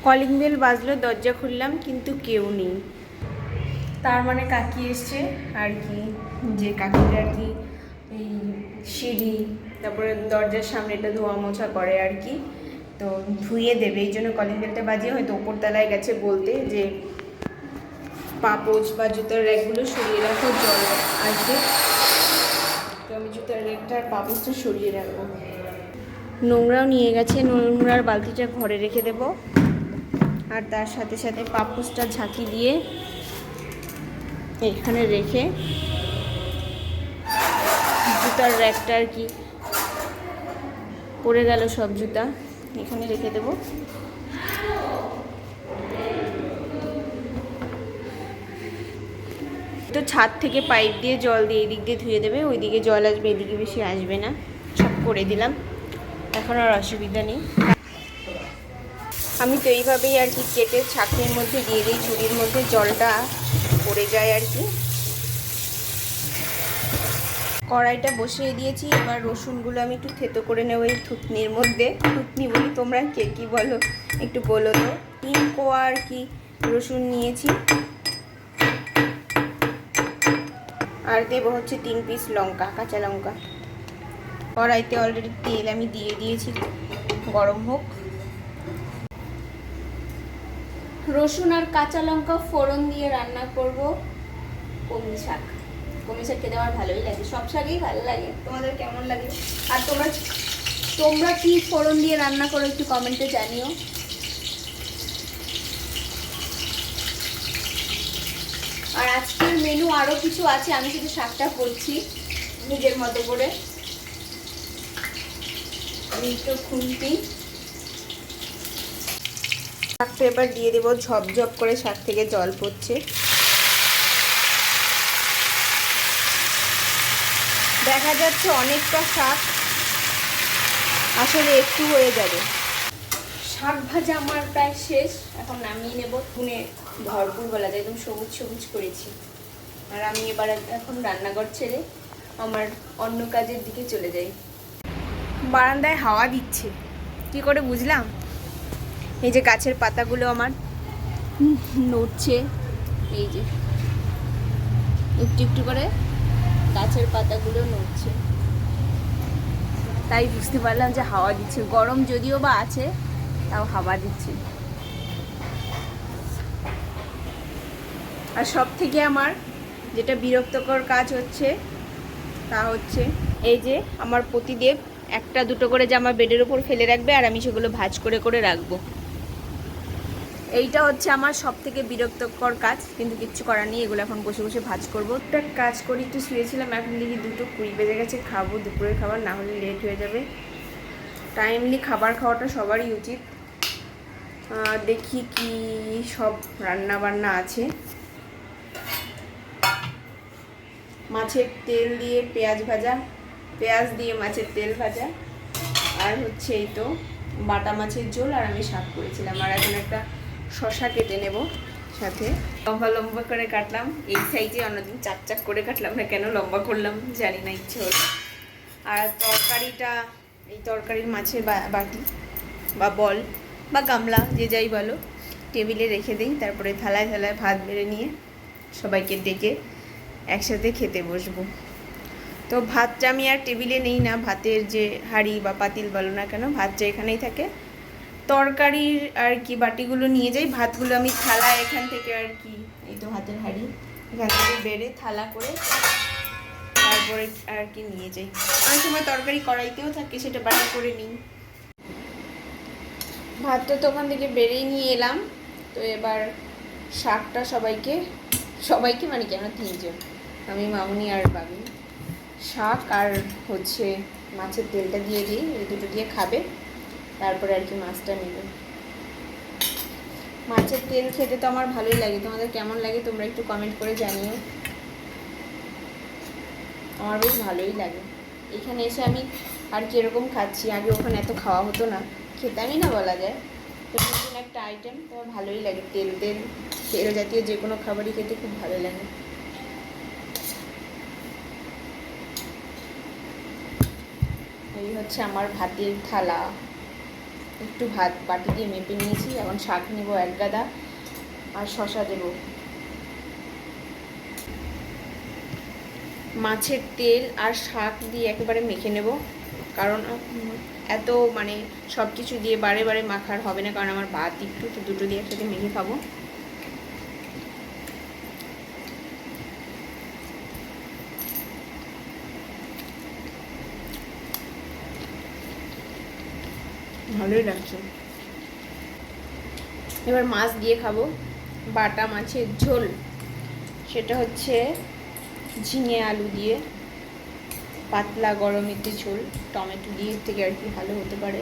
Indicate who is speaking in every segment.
Speaker 1: Calling bell বাজলো, দরজা খুললাম কিন্তু কেউ নেই। তার মানে কাকি এসছে আর কি, যে কাকিটা আর কি এই সিঁড়ি তারপরে দরজার সামনেটা ধোয়া মোছা করে আর কি, তো ধুয়ে দেবে, এই জন্য কলিং বেলটা বাজিয়ে হয়তো ওপরতলায় গেছে বলতে যে পাপোচ বা জুতার র্যাকগুলো সরিয়ে রাখো, জল আসবে। তো আমি জুতার র্যাকটা আর পাপোচটা সরিয়ে রাখবো। নোংরাও নিয়ে গেছে, নোংরার বালতিটা ঘরে রেখে দেবো, আর তার সাথে সাথে পাপোচটা ঝাঁকি দিয়ে এখানে রেখে জুতার র্যাকটা আর কি পড়ে গেল, সব জুতা এখানে রেখে দেবো। তো ছাদ থেকে পাইপ দিয়ে জল দিয়ে এদিক দিয়ে ধুয়ে দেবে, ওইদিকে জল আসবে, এদিকে বেশি আসবে না, সব করে দিলাম, এখন আর অসুবিধা নেই। আমি তো এইভাবেই আর কি কেটে ছাঁকনির মধ্যে দিয়ে দিই, ঝুড়ির মধ্যে জলটা পড়ে যায় আর কি। কড়াইটা বসিয়ে দিয়েছি, এবার রসুনগুলো আমি একটু থেতো করে নেব এই থুতনির মধ্যে, থুতনি বলি, তোমরা কে কী বলো একটু বলো তো। 3 কোয়া আর কি রসুন নিয়েছি, আর দেবো হচ্ছে 3 পিস লঙ্কা, কাঁচা লঙ্কা। কড়াইতে অলরেডি তেল আমি দিয়ে দিয়েছি, গরম হোক। রসুন আর কাঁচা লঙ্কা ফোড়ন দিয়ে রান্না করব কলমি শাক। কলমি শাক খেতে আমার ভালোই লাগে, সব শাকেই ভালো লাগে, তোমাদের কেমন লাগে? আর তোমরা কি ফোড়ন দিয়ে রান্না করো একটু কমেন্টে জানিও। আর আজকের মেনু আরও কিছু আছে, আমি শুধু শাকটা করছি নিজের মতো করে। আমি একটু খুন্তি শাকটা এবার দিয়ে দেবো, ঝপঝপ করে শাক থেকে জল পড়ছে। দেখা যাচ্ছে অনেকটা শাক, আসলে একটু হয়ে যাবে। শাক ভাজা আমার প্রায় শেষ, এখন নামিয়ে নেব। পুনে ভরপুর বলা যায়, একদম সবুজ সবুজ করেছি। আর আমি এবার এখন রান্নাঘর ছেড়ে আমার অন্য কাজের দিকে চলে যাই। বারান্দায় হাওয়া দিচ্ছে, কি করে বুঝলাম? এই যে গাছের পাতাগুলো আমার নড়ছে, এই যে একটু একটু করে গাছের পাতাগুলো নড়ছে, তাই বুঝতে পারলাম যে হাওয়া দিচ্ছে। গরম যদিও বা আছে, তাও হাওয়া দিচ্ছে। আর সব থেকে আমার যেটা বিরক্তকর কাজ হচ্ছে তা হচ্ছে এই যে আমার পতিদেব একটা দুটো করে জামা বেডের ওপর ফেলে রাখবে, আর আমি সেগুলো ভাঁজ করে করে রাখবো। এইটা হচ্ছে আমার সব থেকে বিরক্তকর কাজ, কিন্তু কিচ্ছু করার নেই, এগুলো এখন বসে বসে ভাঁজ করবো। একটা কাজ করি, একটু শুয়েছিলাম, এখন দেখি 2:20 বেজে গেছে, খাবো দুপুরের খাবার, না হলে লেট হয়ে যাবে। টাইমলি খাবার খাওয়াটা সবারই উচিত। দেখি কি সব রান্না বান্না আছে। মাছের তেল দিয়ে পেঁয়াজ ভাজা, পেঁয়াজ দিয়ে মাছের তেল ভাজা, আর হচ্ছে এই তো বাটা মাছের ঝোল, আর আমি শাক করেছিলাম। আর এখন একটা শশা কেটে নেব, সাথে লম্বা লম্বা করে কাটলাম, এই সাইজে, অন্যদিন চাক চাক করে কাটলাম না, কেন লম্বা করলাম জানি না, ইচ্ছে হলো। আর তরকারিটা, এই তরকারির মাছের বাটি বা বল বা গামলা, যে যাই বলো, টেবিলে রেখে দিই, তারপরে থালায় থালায় ভাত বেড়ে নিয়ে সবাইকে ডেকে একসাথে খেতে বসবো। তো ভাতটা আমি আর টেবিলে নেই না, ভাতের যে হাঁড়ি বা পাতিল বলো না কেন, ভাতটা এখানেই থাকে। তরকারির আর কি বাটিগুলো নিয়ে যাই, ভাতগুলো আমি থালা এখান থেকে আর কি, এই তো ভাতের হাঁড়ি এখান থেকে বেড়ে থালা করে তারপরে আর কি নিয়ে যাই। অনেক সময় তরকারি কড়াইতেও থাকে, সেটা বাটি করে নিই। ভাতটা তো ওখান থেকে বেড়েই নিয়ে এলাম। তো এবার শাকটা সবাইকে মানে কি, আমরা 3 জন, আমি, মামুনি আর বাবি, শাক আর হচ্ছে মাছের তেলটা দিয়ে দিই, এই দুটো দিয়ে খাবে, তারপরে আর কি মাছটা নেবে। মাছের তেল খেতে তো আমার ভালোই লাগে, তোমাদের কেমন লাগে তোমরা একটু কমেন্ট করে জানিও। আমার বেশ ভালোই লাগে। এখানে এসে আমি আর কীরকম খাচ্ছি, আগে ওখানে এত খাওয়া হতো না, খেতামই না বলা যায়। তো নতুন একটা আইটেম, তো ভালোই লাগে। তেল জাতীয় যে কোনো খাবারই খেতে খুব ভালো লাগে। এই হচ্ছে আমার ভাতের থালা, একটু ভাত বাটি দিয়ে মেপে নিয়েছি। এখন শাক নেবো 1 গাদা আর শশা দেব। মাছের তেল আর শাক দিয়ে একেবারে মেখে নেব, কারণ এত মানে সব কিছু দিয়ে বারে বারে মাখার হবে না, কারণ আমার ভাত একটু, তো দুটো দিয়ে একসাথে মেখে খাবো। ভালোই লাগছে। এবার মাছ দিয়ে খাবো, বাটা মাছের ঝোল। সেটা হচ্ছে ঝিঙে আলু দিয়ে পাতলা গরমেতে ঝোল, টমেটো দিয়ে থেকে আর কি ভালো হতে পারে।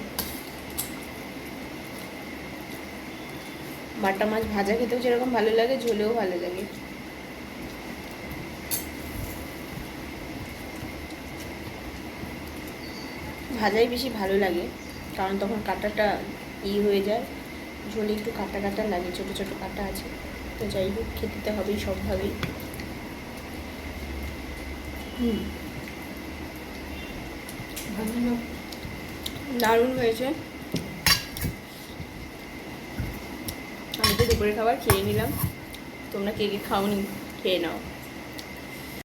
Speaker 1: বাটা মাছ ভাজা খেতেও যেরকম ভালো লাগে, ঝোলেও ভালো লাগে। ভাজাই বেশি ভালো লাগে, কারণ তখন কাঁটাটা হয়ে যায়, ঝোলে একটু কাটা কাটা লাগে, ছোটো ছোটো কাটা আছে। তো যাই হোক, খেতে তো হবেই সবভাবেই। দারুণ হয়েছে। আমি তো দুপুরের খাবার খেয়ে নিলাম, তোমরা কে কে খাওনি খেয়ে নাও।